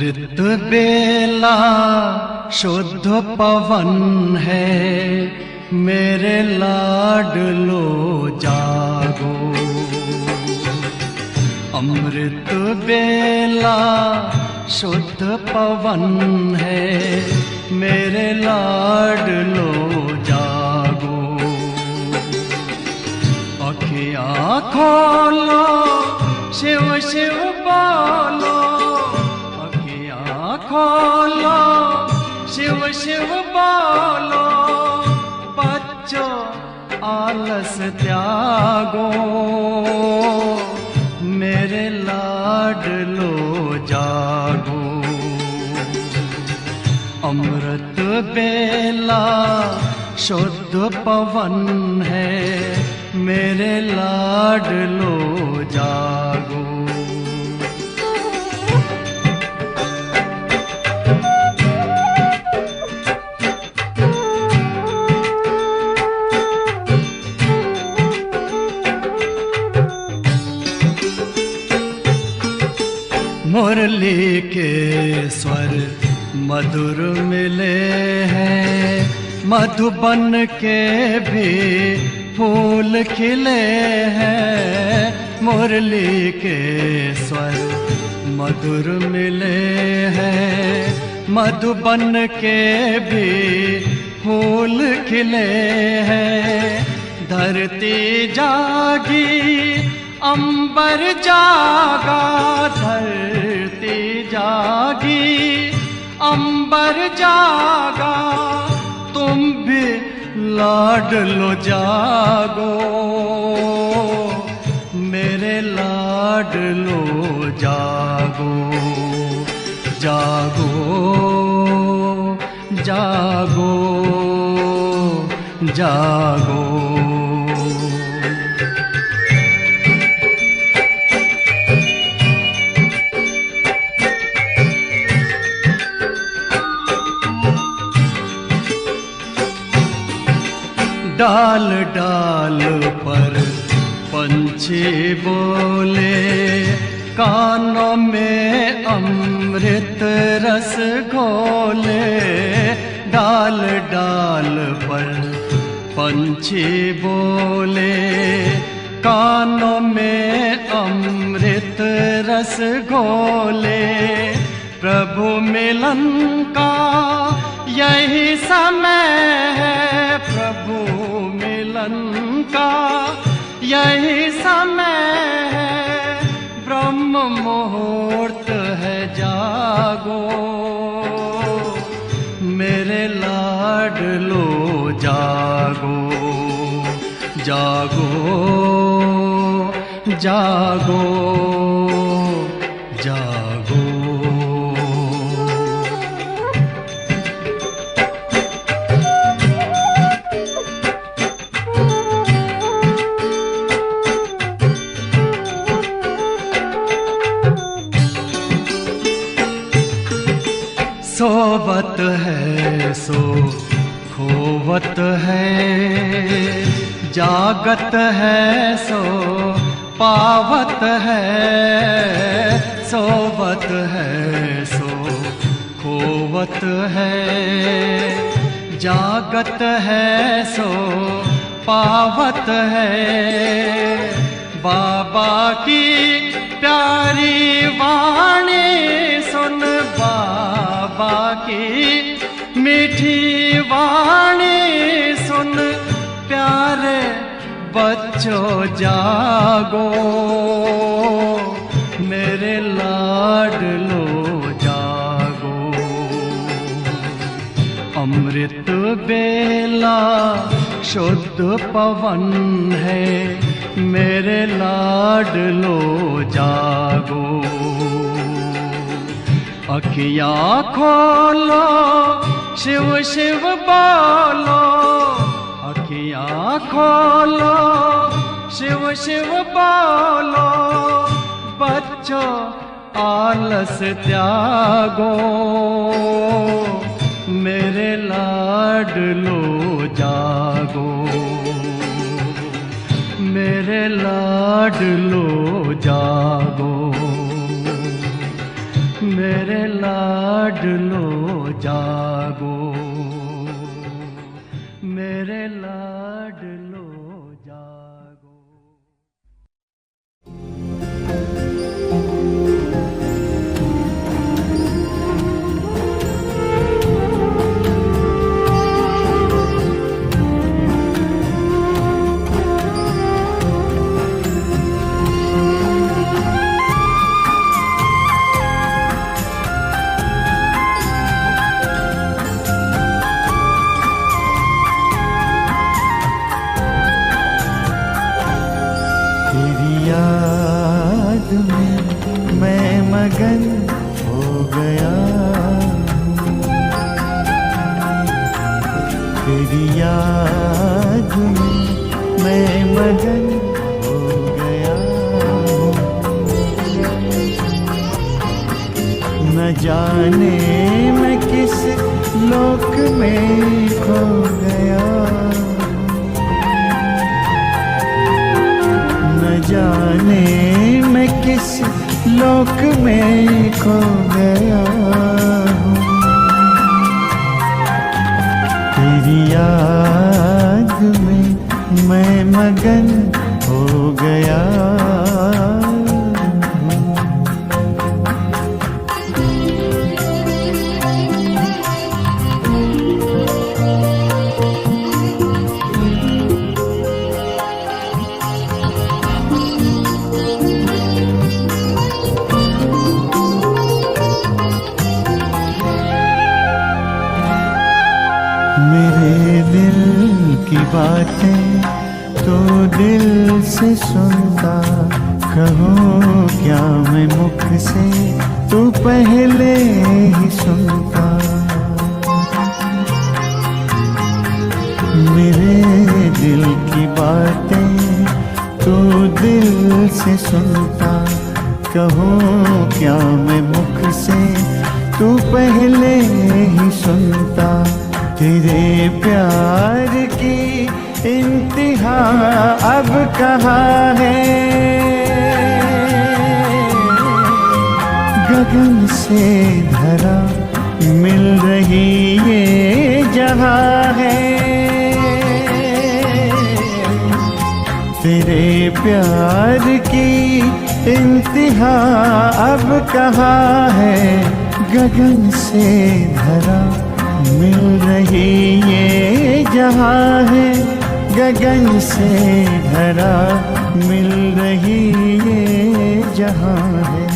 अमृत बेला शुद्ध पवन है, मेरे लाडलो जागो। अमृत बेला शुद्ध पवन है, मेरे लाडलो जागो। अखियाँ खोलो, शिव शिव बोलो, अखियाँ खोलो, शिव शिव बोलो। बच्चों आलस त्यागो, मेरे लाडलो जागो। अमृत बेला शुद्ध पवन है, मेरे लाडलो जागो। मुरली के स्वर मधुर मिले हैं, मधुबन के भी फूल खिले हैं। मुरली के स्वर मधुर मिले हैं, मधुबन के भी फूल खिले हैं। धरती जागी अंबर जागा, धरती जागी अंबर जागा। तुम भी लाडलो जागो, मेरे लाडलो जागो। जागो जागो जागो। डाल डाल पर पंछी बोले, कानों में अमृत रस घोले। डाल डाल पर पंछी बोले, कानों में अमृत रस घोले। प्रभु मिलन का यही समय है, प्रभु मिलन का यही समय है। ब्रह्म मुहूर्त है, जागो, मेरे लाडलो जागो। जागो जागो जागो। सोवत है सो खोवत है, जागत है सो पावत है। सोवत है सो खोवत है, जागत है सो पावत है। बाबा की प्यारी वाणी सुन, बाबा की मीठी वाणी सुन। प्यारे बच्चों जागो, मेरे लाडलो जागो। अमृत बेला शुद्ध पवन है, मेरे लाडलो जागो। अखियाँ खोलो, शिव शिव बोलो, अखियाँ खोलो, शिव शिव बोलो। बच्चों आलस त्यागो, मेरे लाडलो जागो। मेरे लाडलो जागो, मेरे लाडलो लाडलो जागो, मेरे लाडलो जागो। याद में मैं मगन हो गया हूँ, तेरी याद में मैं मगन हो गया हूँ। न जाने मैं किस लोक में खो गया, जाने मैं किस लोक में खो गया हूँ। तेरी याद में मैं मगन हो गया हूँ। मेरे दिल की बातें तो दिल से सुनता, कहूँ क्या मैं मुख से तू पहले ही सुनता। मेरे दिल की बातें तो दिल से सुनता, कहूँ क्या मैं मुख से तू पहले ही सुनता। तेरे प्यार की इंतहा अब कहाँ है, गगन से धरा मिल रही ये जहाँ है। तेरे प्यार की इंतहा अब कहाँ है, गगन से धरा मिल रही ये जहाँ है, गगन से धरा मिल रही ये जहाँ है।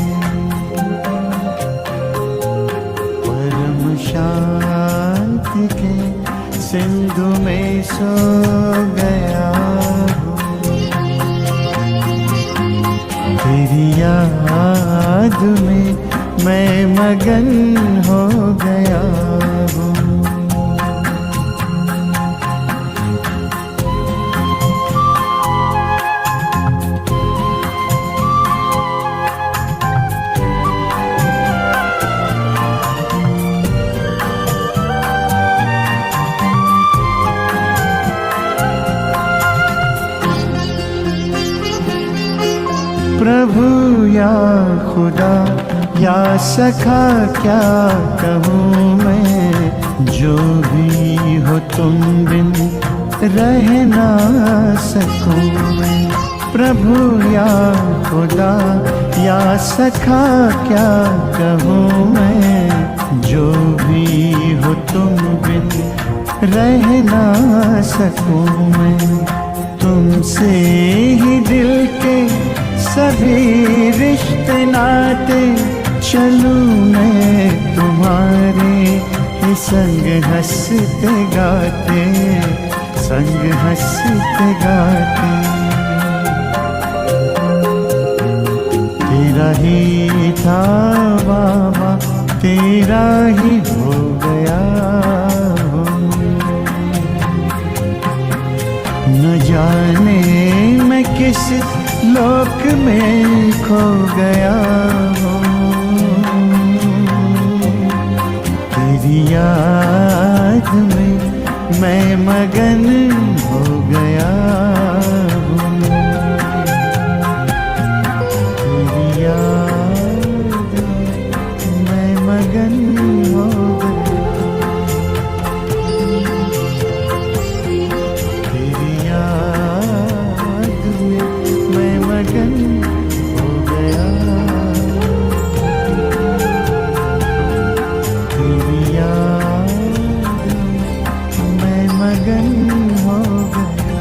परम शांति के सिंधु में सो गया हूँ, तेरी याद में मैं मगन हो गया हूँ। प्रभु या खुदा या सखा क्या कहूँ मैं, जो भी हो तुम बिन रह ना सकूँ मैं। प्रभु या खुदा या सखा क्या कहूँ मैं, जो भी हो तुम बिन रह ना सकूँ मैं। तुमसे ही दिल के सभी रिश्ते नाते, चलूं मैं तुम्हारे ही संग हंसते गाते, संग हंसते गाते। तेरा ही था बाबा, तेरा ही हो गया हूँ। न जाने मैं किस लोक में खो गया हूँ, तेरी याद में मैं मगन हो गया हूँ, तेरी याद में मैं मगन मगन हो गया।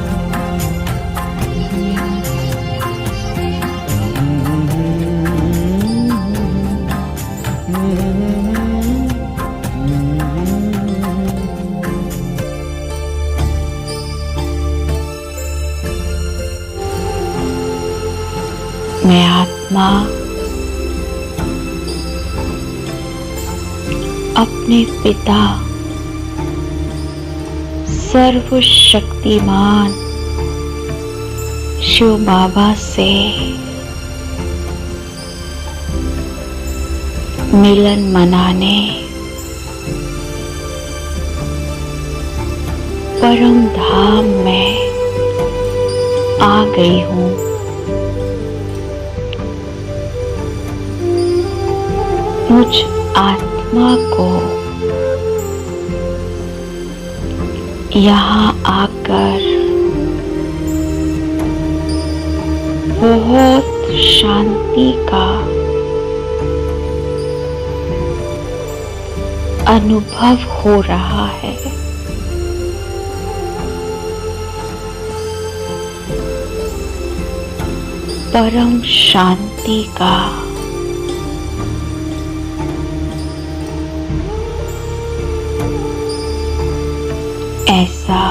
मैं आत्मा अपने पिता सर्वशक्तिमान शिव बाबा से मिलन मनाने परम धाम में आ गई हूँ। मुझ आत्मा को यहाँ आकर बहुत शांति का अनुभव हो रहा है। परम शांति का ऐसा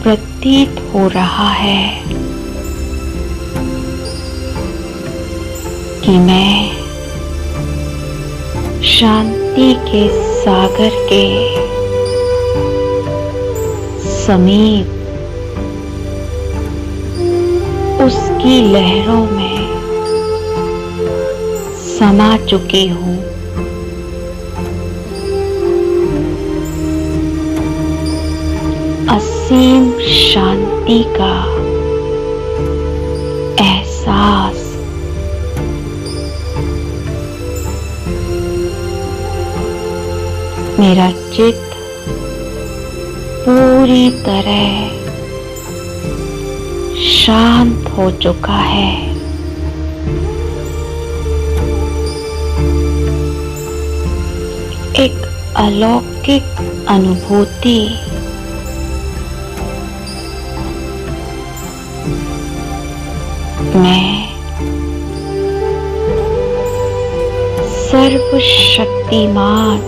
प्रतीत हो रहा है कि मैं शांति के सागर के समीप उसकी लहरों में समा चुकी हूँ। असीम शांति का एहसास मेरा चित्त पूरी तरह शांत हो चुका है। एक अलौकिक अनुभूति मैं सर्वशक्तिमान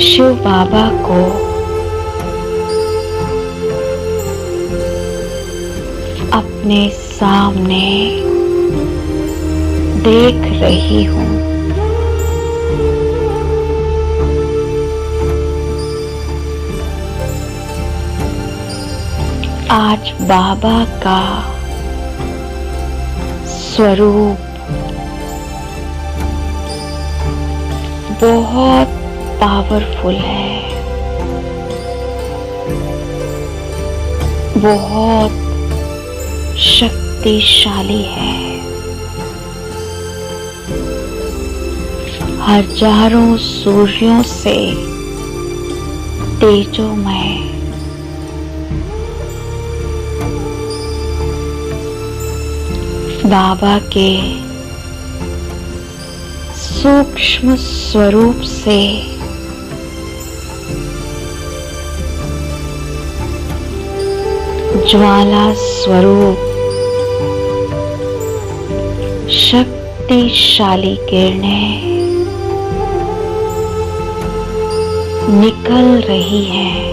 शिव बाबा को अपने सामने देख रही हूँ। आज बाबा का स्वरूप बहुत पावरफुल है, बहुत शक्तिशाली है। हजारों सूर्यों से तेजोमय, बाबा के सूक्ष्म स्वरूप से ज्वाला स्वरूप शक्तिशाली किरणें निकल रही हैं।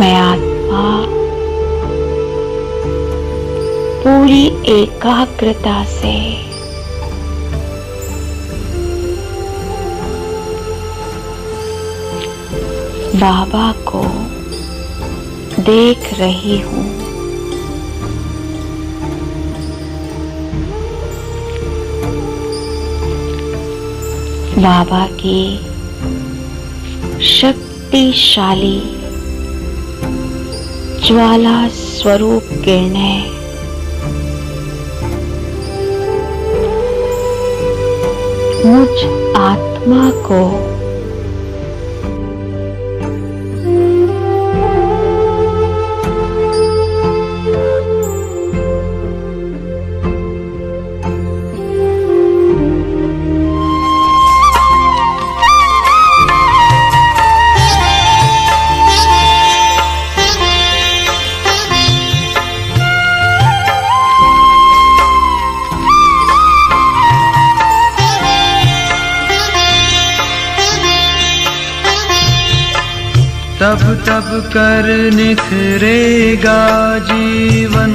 मैं आत्मा पूरी एकाग्रता से बाबा को देख रही हूँ। बाबा की शक्तिशाली ज्वाला स्वरूप किरणें मुझ आत्मा को तब तब कर निखरेगा जीवन,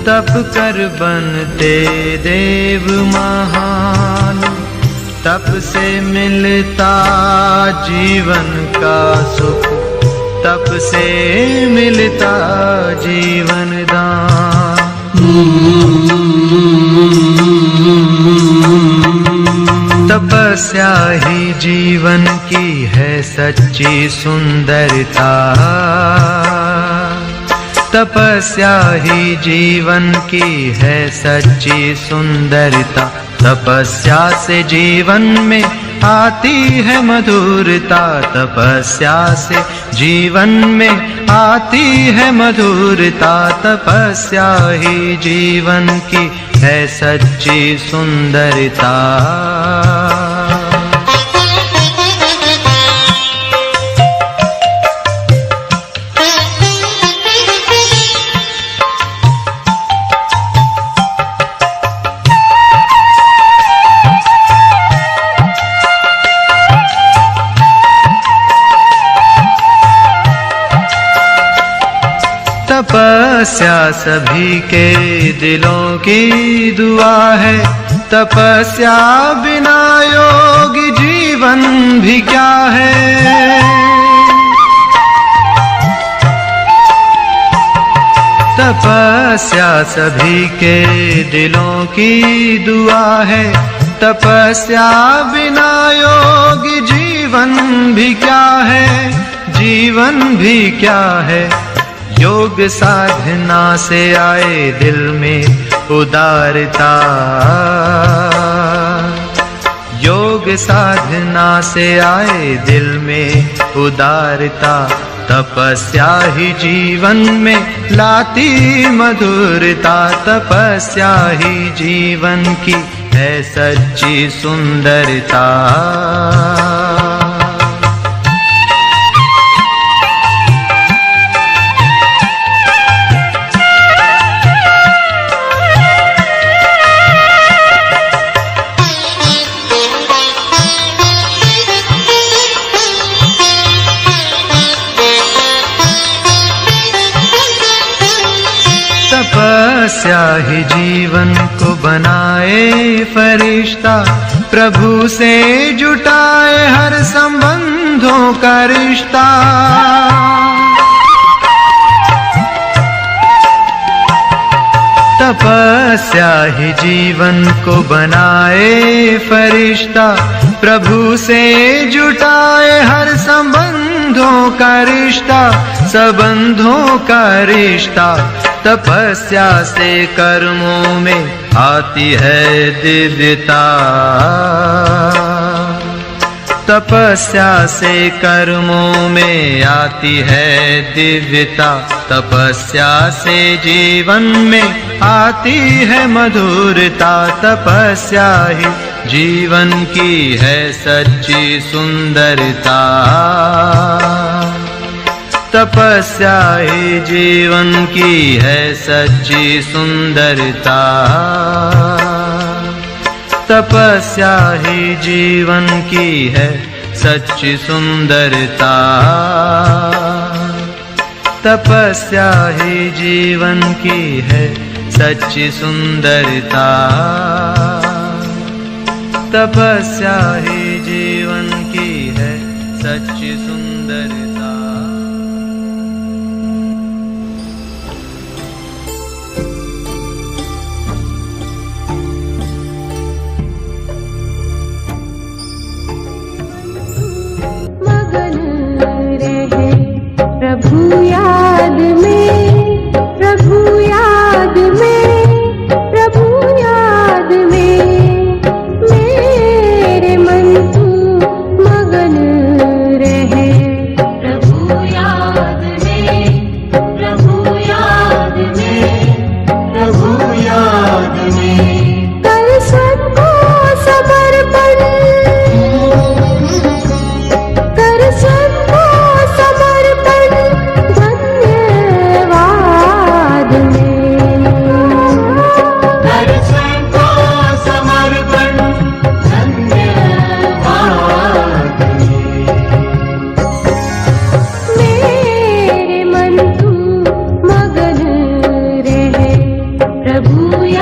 तप कर बनते देव महान। तप से मिलता जीवन का सुख, तप से मिलता जीवन दान। तपस्या ही जीवन की है सच्ची सुंदरता, तपस्या ही जीवन की है सच्ची सुंदरता। तपस्या से जीवन में आती है मधुरता, तपस्या से जीवन में आती है मधुरता। तपस्या ही जीवन की है सच्ची सुंदरता। तपस्या सभी के दिलों की दुआ है, तपस्या बिना योगी जीवन भी क्या है। तपस्या सभी के दिलों की दुआ है, तपस्या बिना योगी जीवन भी क्या है, जीवन भी क्या है। योग साधना से आए दिल में उदारता, योग साधना से आए दिल में उदारता। तपस्या ही जीवन में लाती मधुरता, तपस्या ही जीवन की है सच्ची सुंदरता। तपस्या ही जीवन को बनाए फरिश्ता, प्रभु से जुटाए हर संबंधों का रिश्ता। तपस्या ही जीवन को बनाए फरिश्ता, प्रभु से जुटाए हर संबंधों का रिश्ता, संबंधों का रिश्ता। तपस्या से कर्मों में आती है दिव्यता, तपस्या से कर्मों में आती है दिव्यता। तपस्या से जीवन में आती है मधुरता, तपस्या ही जीवन की है सच्ची सुंदरता। तपस्या ही जीवन की है सच्ची सुंदरता, तपस्या ही जीवन की है सच्ची सुंदरता। तपस्या ही जीवन की है सच्ची सुंदरता, तपस्या ही जीवन की है सच्ची सुंदरता। प्रभु याद में, प्रभु याद में, प्रभु याद में मेरे मन तू मगन रहे।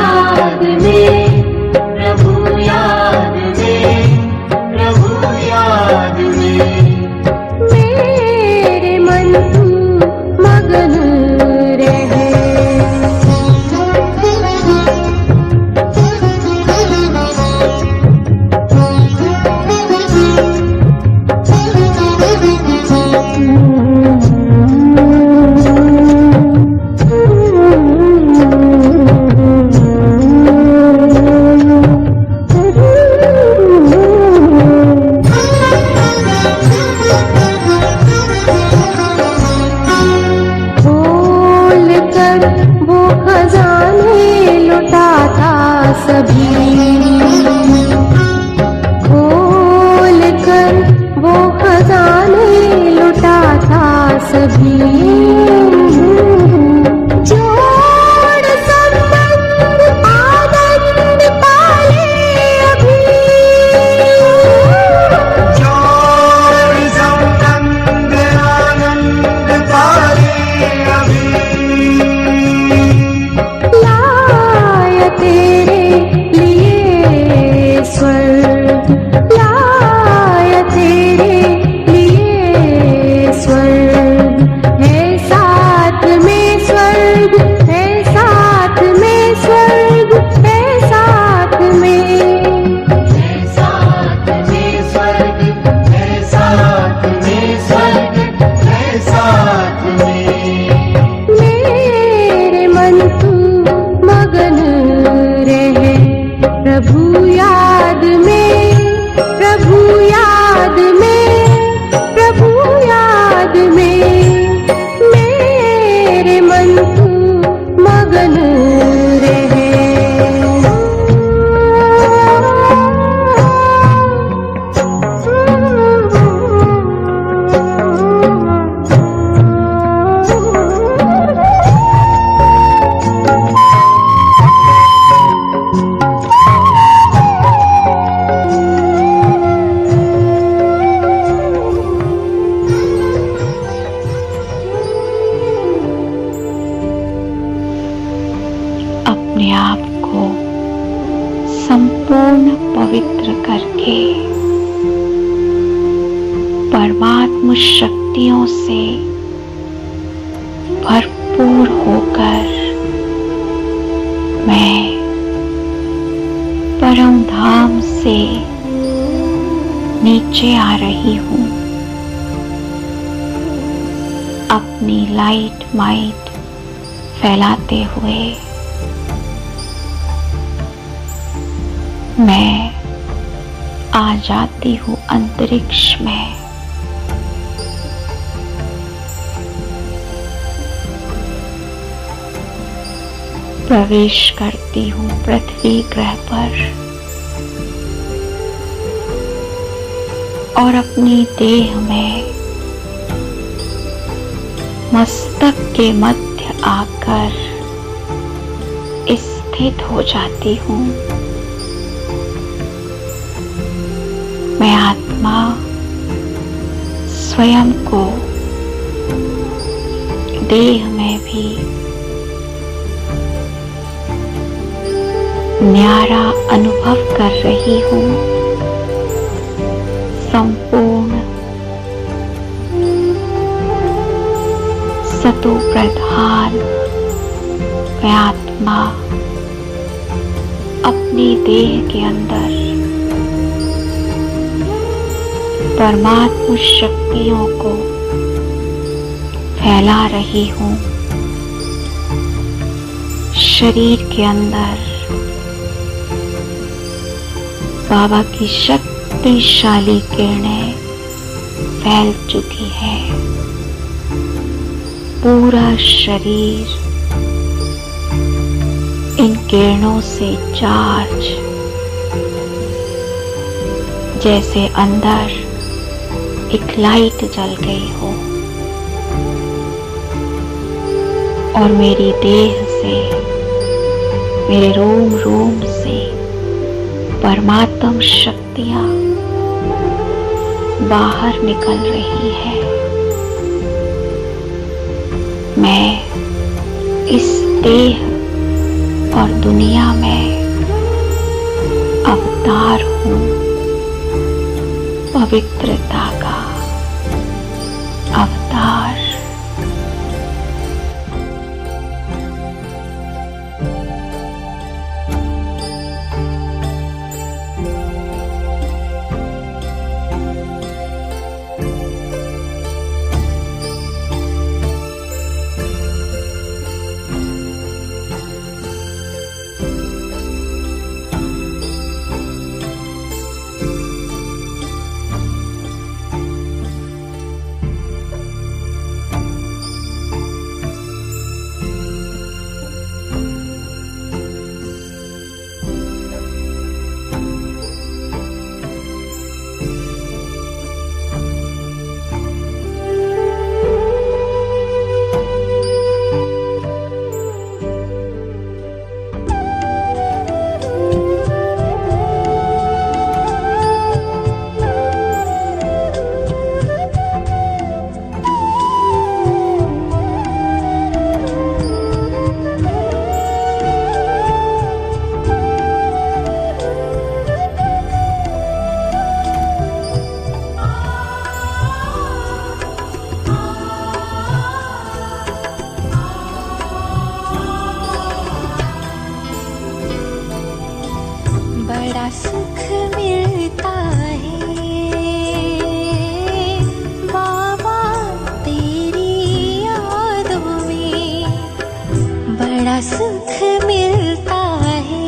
याद में, प्रभु याद में, प्रभु याद में। मेरे मन तू मगन रहे। वो खजाने लुटाता सभी, खोल कर वो खजाने लुटाता सभी। जोड़ संबंध आनंद पाले अभी, जोड़ संबंध आनंद पाले अभी। लाया तेरे लिए स्वर्ग, लाया तेरे लिए स्वर्ग है साथ में, स्वर्ग है साथ में, स्वर्ग है साथ में, है साथ में स्वर्ग, है साथ में स्वर्ग, है साथ में। मेरे मन तू मगन रहे, प्रभु याद में, प्रभु याद में, प्रभु याद में। मेरे मन तू मगन रहे। अपने आप को संपूर्ण पवित्र करके परमात्म शक्तियों से भरपूर होकर मैं परम धाम से नीचे आ रही हूँ। अपनी लाइट माइट फैलाते हुए मैं आ जाती हूँ अंतरिक्ष में। प्रवेश करती हूँ पृथ्वी ग्रह पर और अपनी देह में मस्तक के मध्य आकर स्थित हो जाती हूँ। मैं आत्मा स्वयं को देह में भी न्यारा अनुभव कर रही हूँ। संपूर्ण सतो प्रधान मैं आत्मा अपनी देह के अंदर परमात्मा शक्तियों को फैला रही हूँ। शरीर के अंदर बाबा की शक्तिशाली किरणें फैल चुकी है। पूरा शरीर इन किरणों से चार्ज, जैसे अंदर एक लाइट जल गई हो और मेरी देह से, मेरे रोम रोम से परमात्म शक्तियां बाहर निकल रही है। मैं इस देह और दुनिया में अवतार हूँ पवित्रता का अवतार। बड़ा सुख मिलता है बाबा तेरी यादों में, बड़ा सुख मिलता है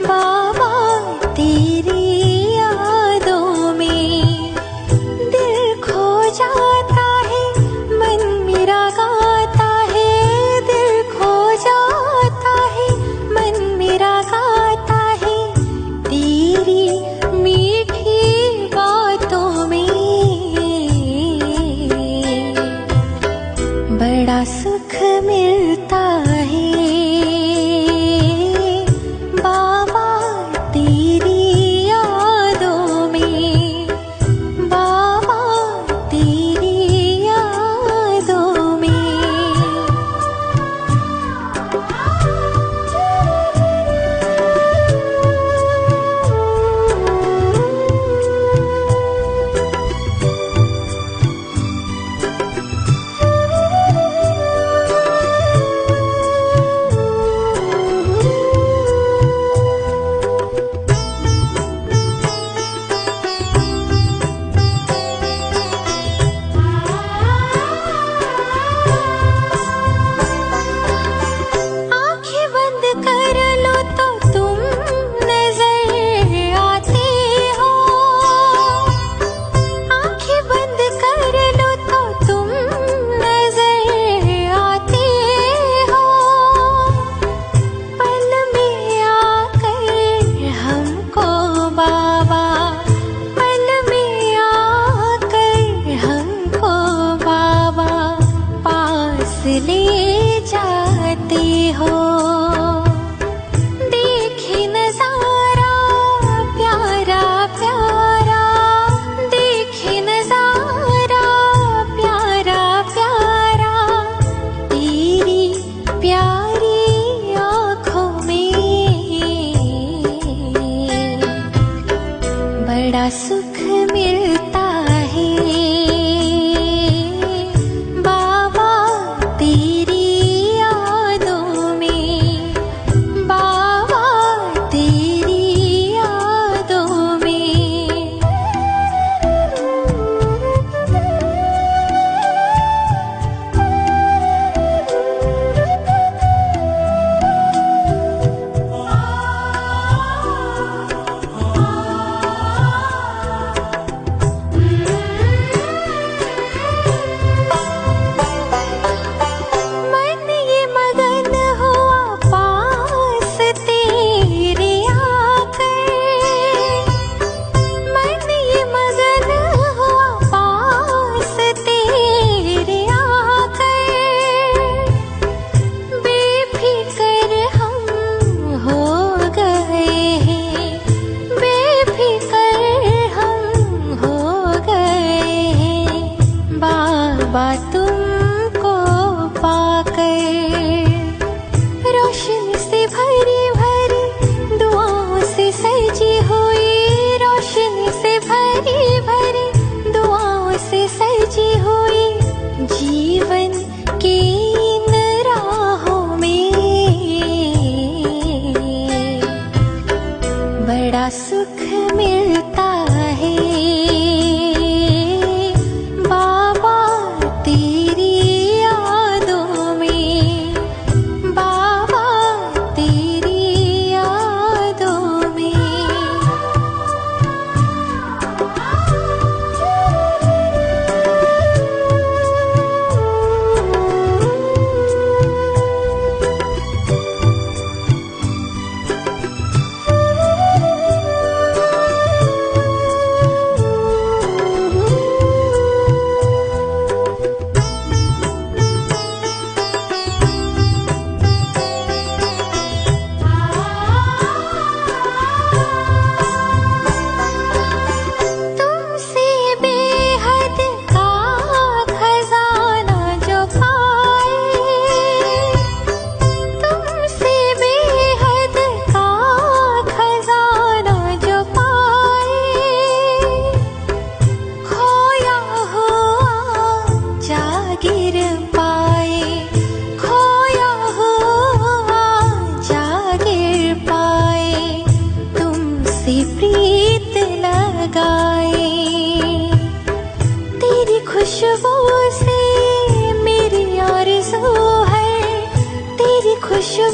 बाबा तेरी यादों में। दिल खो जाता है मन मेरा गाता है, दिल खो जाता है मन मेरा गाता है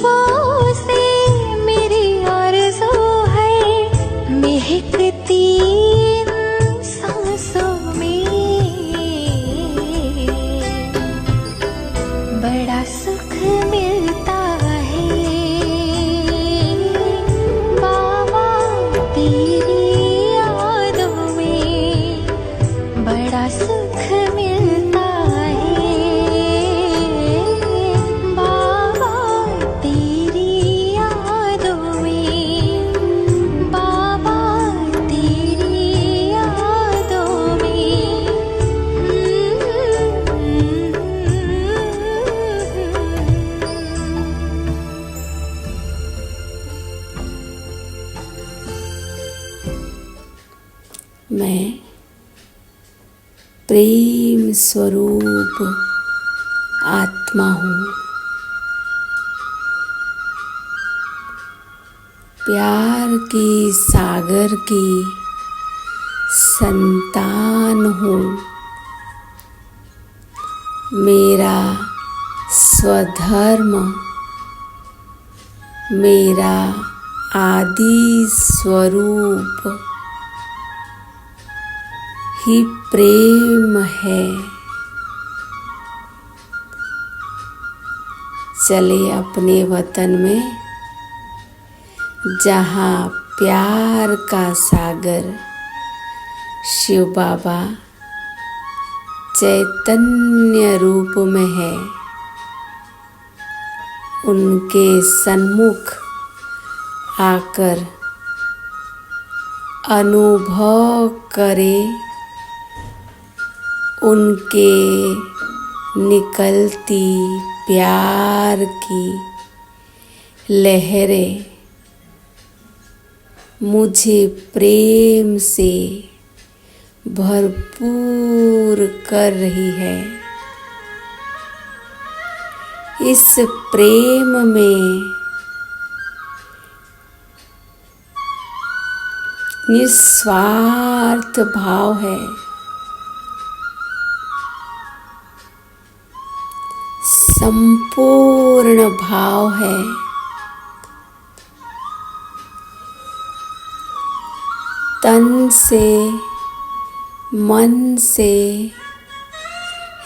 जुल्फों से मेरी आरज़ू है महकती इन सांसों में। बड़ा सुख मिलता है बाबा तेरी यादों में। बड़ा सुख मिलता है बाबा तेरी यादों में। बाबा तेरी यादों में। मैं प्रेम स्वरूप आत्मा हूँ। प्यार की सागर की संतान हूँ। मेरा स्वधर्म, मेरा आदि स्वरूप ही प्रेम है। चले अपने वतन में जहाँ प्यार का सागर शिव बाबा चैतन्य रूप में है। उनके सन्मुख आकर अनुभव करे उनके निकलती प्यार की लहरें मुझे प्रेम से भरपूर कर रही है। इस प्रेम में निस्वार्थ भाव है। संपूर्ण भाव है। तन से, मन से,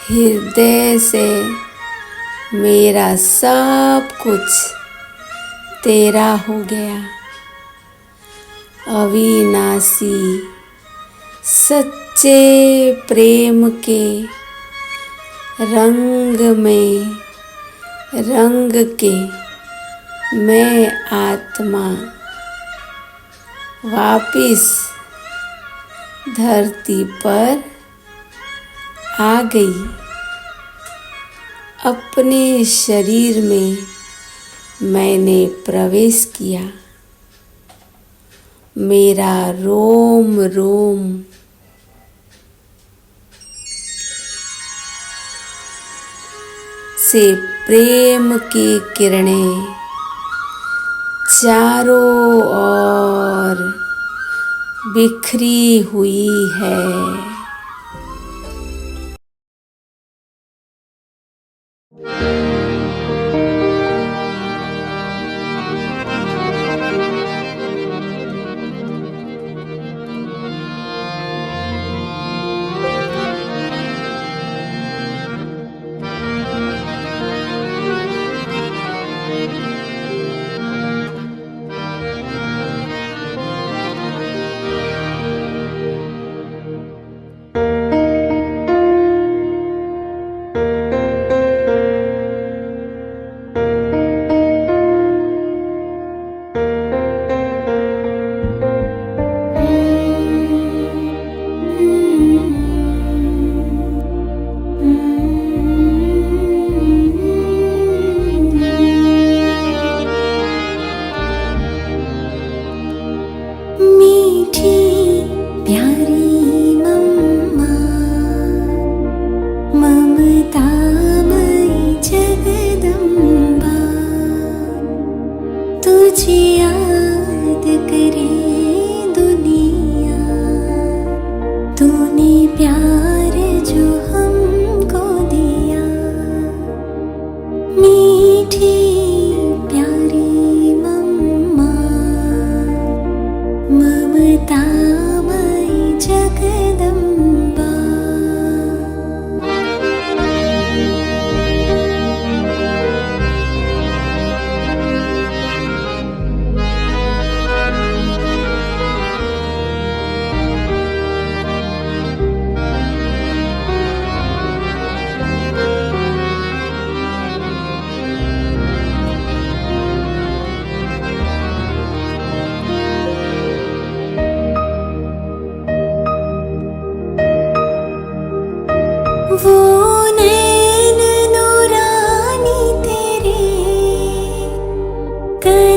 हृदय से मेरा सब कुछ तेरा हो गया। अविनाशी सच्चे प्रेम के रंग में रंग के मैं आत्मा वापिस धरती पर आ गई। अपने शरीर में मैंने प्रवेश किया। मेरा रोम रोम से प्रेम की किरणें चारों ओर बिखरी हुई है। मीठी प्यार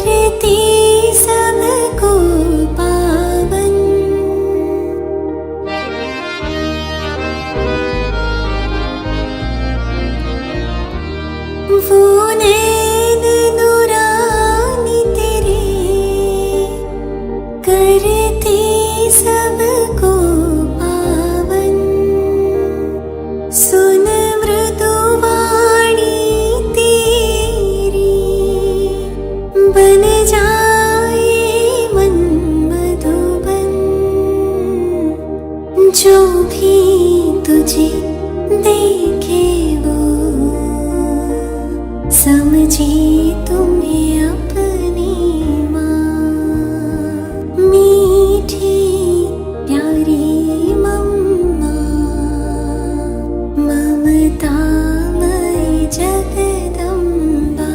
करती सबको पावन। वो नैन नुरानी तेरे करती सबको पावन। सुन मृदुवाणी तेरी बन जाए मन मधुबन। जो भी तुझे देखे वो समझे तुम्हें अपनी माँ। मीठी प्यारी मम्मा ममतामयी जगदम्बा।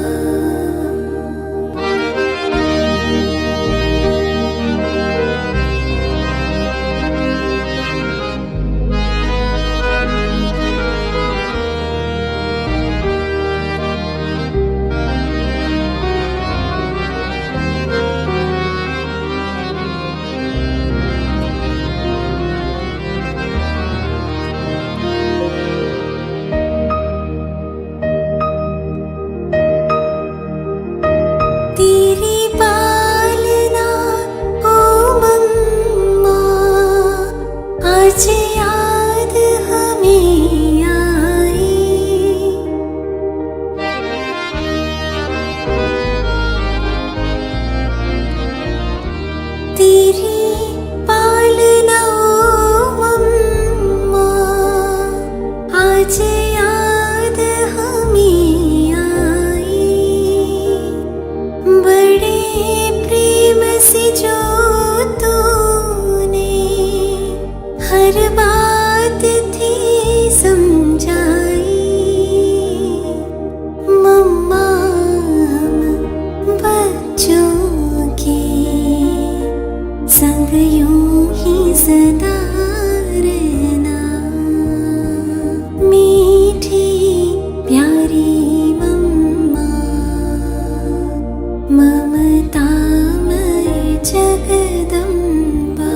तेरी पालना ओ मम्मा आज याद हमें आई। तेरी पालना ओ मम्मा आज याद हमें आई। बड़े प्रेम से जो तूने हर बात थी समझाई। मम्मा हम बच्चों के संग यूं ही सदा रहना। मीठी प्यारी मम्मा ममतामयी जगदम्बा।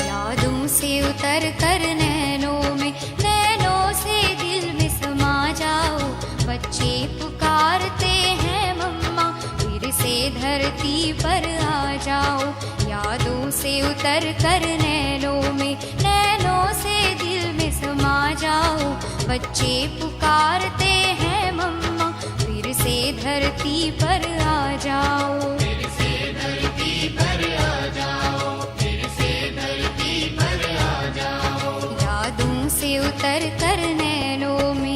यादों से उतर कर नैनों से दिल में समा जाओ। बच्चे पुकारते हैं मम्मा फिर से धरती पर आ जाओ। यादों से उतर कर नैनों से दिल में समा जाओ। बच्चे पुकारते हैं मम्मा फिर से धरती पर आ जाओ। फिर से धरती पर आ जाओ। फिर से धरती पर आ जाओ। यादों से उतर कर नैनों में।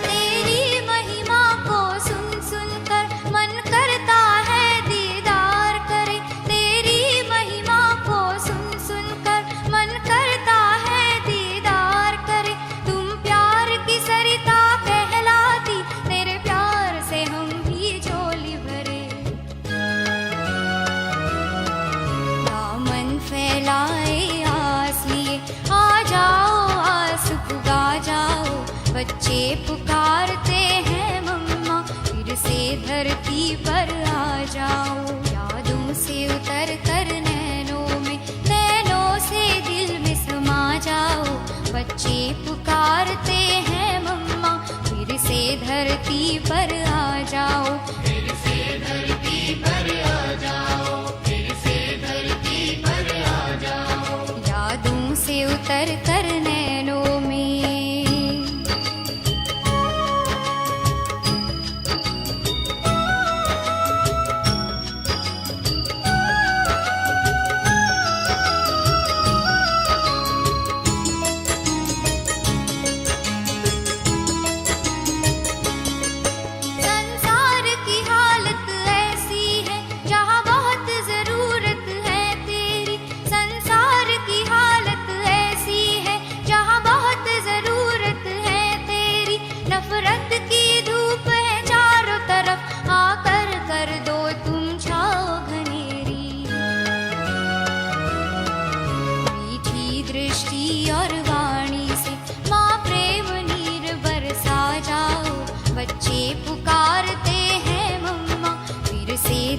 तेरी महिमा को सुन सुन कर मन करता है दीदार करे। तेरी महिमा को सुन सुन कर मन करता है दीदार करे। तुम प्यार की सरिता कहलाती तेरे प्यार से हम भी झोली भरे। दामन फैलाए आस लिए आ जाओ आस पुगा जाओ। बच्चे पुकारते हैं मम्मा फिर से धरती पर आ जाओ। यादों से उतर कर नैनों से दिल में समा जाओ। बच्चे पुकारते हैं मम्मा फिर से धरती पर आ जाओ। फिर से धरती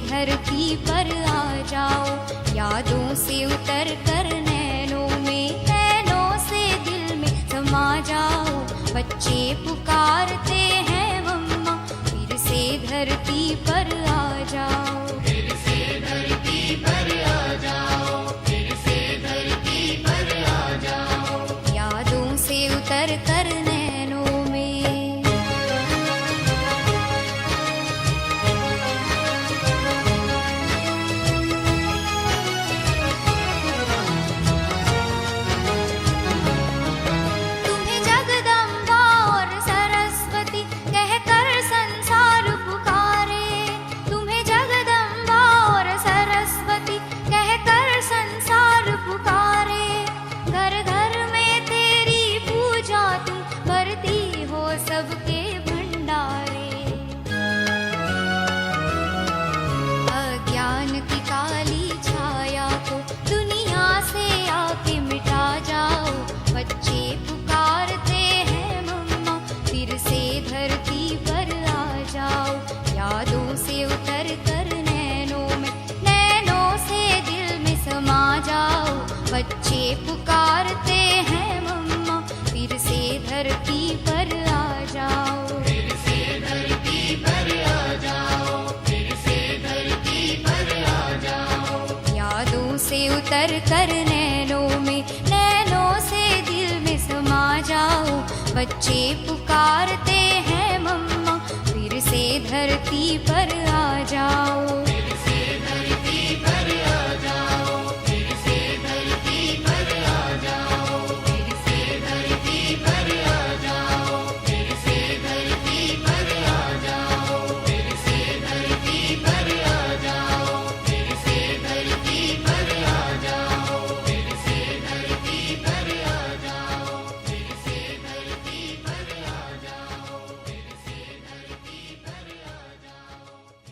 धरती पर आ जाओ, यादों से उतर कर नैनों से दिल में समा जाओ। बच्चे पुकारते हैं मम्मा, फिर से धरती पर आ जाओ। फिर से धरती पर आ जाओ, फिर से धरती पर आ जाओ, यादों से उतर कर नैनों में। तुम्हें जगदम्बा और सरस्वती कहकर संसार पुकारे, तुम्हें जगदम्बा और सरस्वती कहकर संसार पुकारे। घर घर में तेरी पूजा तुम करती हो सबके भंडारे। अज्ञान की काली छाया को दुनिया से आके मिटा जाओ। बच्चे पुकारते हैं मम्मा, फिर से धरती पर आ जाओ। यादों से उतर कर नैनों से दिल में समा जाओ। बच्चे पुकारते हैं मम्मा, फिर से धरती पर आ जाओ। फिर से धरती पर आ जाओ, फिर से धरती पर आ जाओ, यादों से उतर कर नैनों से दिल में समा जाओ। बच्चे पुकारते हैं मम्मा, फिर से धरती पर आ जाओ। फिर से धरती पर आ जाओ, फिर से धरती पर आ जाओ, फिर से धरती पर आ जाओ, फिर से धरती पर आ जाओ, फिर से धरती पर आ जाओ, फिर से धरती पर आ जाओ, फिर से धरती पर आ जाओ, फिर से धरती पर आ जाओ, फिर से धरती पर आ जाओ।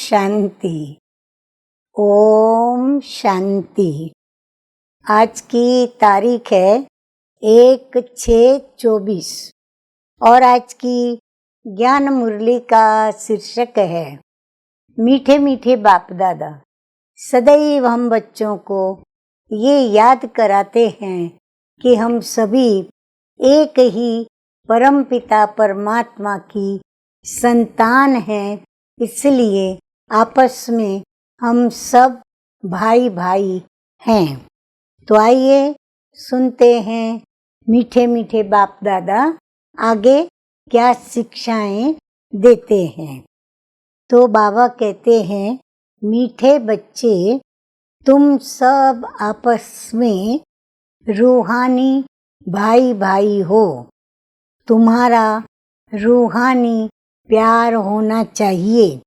शांति। ओम शांति। आज की तारीख है 1/6/24 और आज की ज्ञान मुरली का शीर्षक है मीठे मीठे बाप दादा। सदैव हम बच्चों को ये याद कराते हैं कि हम सभी एक ही परमपिता परमात्मा की संतान हैं, इसलिए आपस में हम सब भाई भाई हैं। तो आइए सुनते हैं मीठे मीठे बाप दादा आगे क्या शिक्षाएं देते हैं। तो बाबा कहते हैं, मीठे बच्चे तुम सब आपस में रूहानी भाई भाई हो। तुम्हारा रूहानी प्यार होना चाहिए।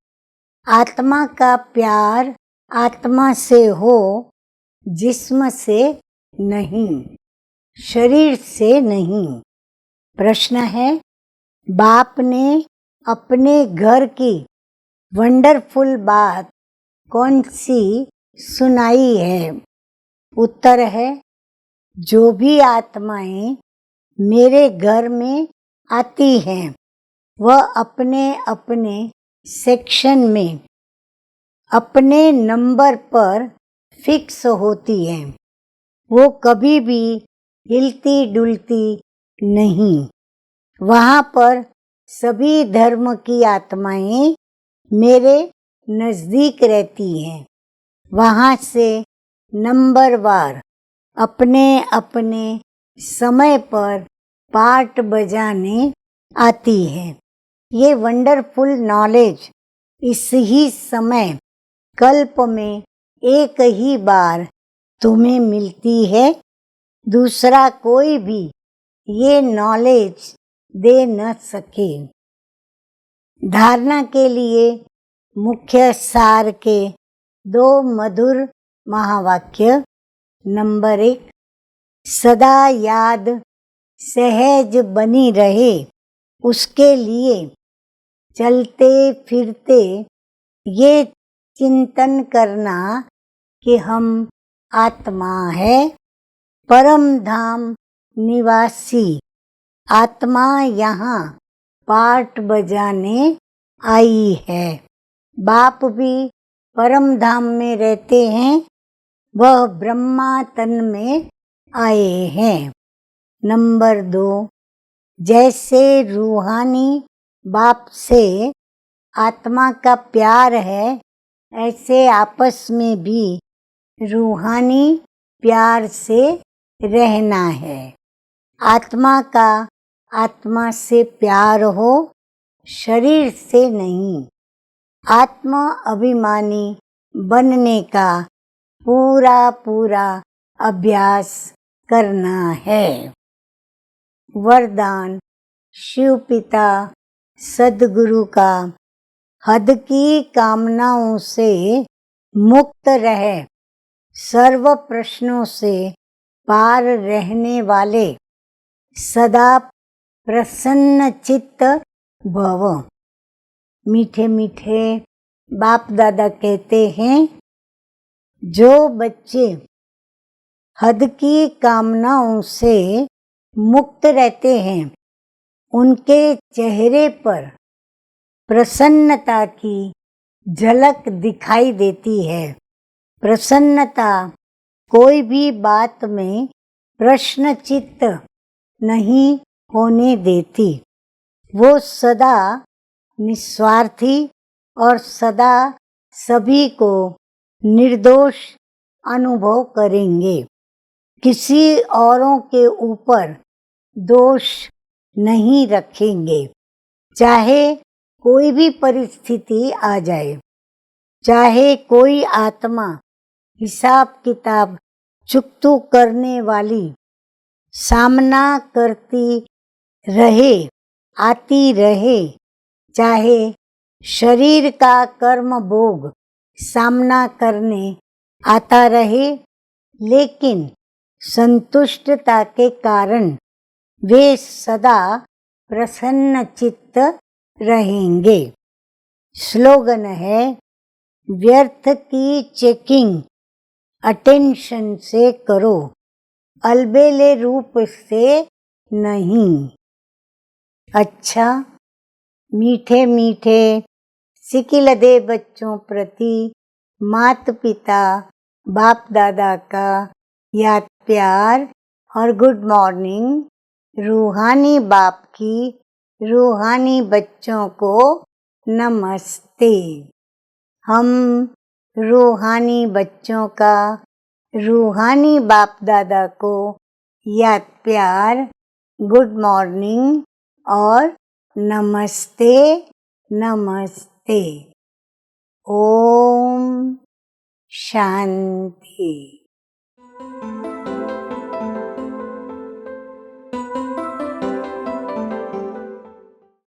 आत्मा का प्यार आत्मा से हो, जिस्म से नहीं, शरीर से नहीं। प्रश्न है, बाप ने अपने घर की वंडरफुल बात कौन सी सुनाई है? उत्तर है, जो भी आत्माएं मेरे घर में आती हैं वह अपने अपने सेक्शन में अपने नंबर पर फिक्स होती हैं। वो कभी भी हिलती डुलती नहीं। वहाँ पर सभी धर्म की आत्माएं मेरे नज़दीक रहती हैं। वहाँ से नंबरवार अपने अपने समय पर पार्ट बजाने आती है। ये वंडरफुल नॉलेज इस ही समय कल्प में एक ही बार तुम्हें मिलती है। दूसरा कोई भी ये नॉलेज दे न सके। धारणा के लिए मुख्य सार के 2 मधुर महावाक्य। नंबर 1, सदा याद सहज बनी रहे, उसके लिए चलते फिरते ये चिंतन करना कि हम आत्मा है, परम धाम निवासी। आत्मा यहाँ पार्ट बजाने आई है। बाप भी परम धाम में रहते हैं, वह ब्रह्मा तन में आए हैं। नंबर 2, जैसे रूहानी बाप से आत्मा का प्यार है, ऐसे आपस में भी रूहानी प्यार से रहना है। आत्मा का आत्मा से प्यार हो, शरीर से नहीं। आत्मा अभिमानी बनने का पूरा पूरा अभ्यास करना है। वरदान शिव पिता सद्गुरु का, हद की कामनाओं से मुक्त रहे, सर्व प्रश्नों से पार रहने वाले, सदा प्रसन्न चित्त भव। मीठे मीठे बाप दादा कहते हैं, जो बच्चे हद की कामनाओं से मुक्त रहते हैं, उनके चेहरे पर प्रसन्नता की झलक दिखाई देती है। प्रसन्नता कोई भी बात में प्रश्नचित्त नहीं होने देती। वो सदा निस्वार्थी और सदा सभी को निर्दोष अनुभव करेंगे। किसी औरों के ऊपर दोष नहीं रखेंगे। चाहे कोई भी परिस्थिति आ जाए, चाहे कोई आत्मा हिसाब किताब चुकतू करने वाली सामना करती रहे, आती रहे, चाहे शरीर का कर्म भोग सामना करने आता रहे, लेकिन संतुष्टता के कारण वे सदा प्रसन्न चित्त रहेंगे। स्लोगन है, व्यर्थ की चेकिंग अटेंशन से करो, अलबेले रूप से नहीं। अच्छा, मीठे मीठे सिकिलदे बच्चों प्रति माता पिता बाप दादा का याद प्यार और गुड मॉर्निंग। रूहानी बाप की रूहानी बच्चों को नमस्ते। हम रूहानी बच्चों का रूहानी बाप दादा को याद प्यार, गुड मॉर्निंग और नमस्ते नमस्ते। ओम शांति।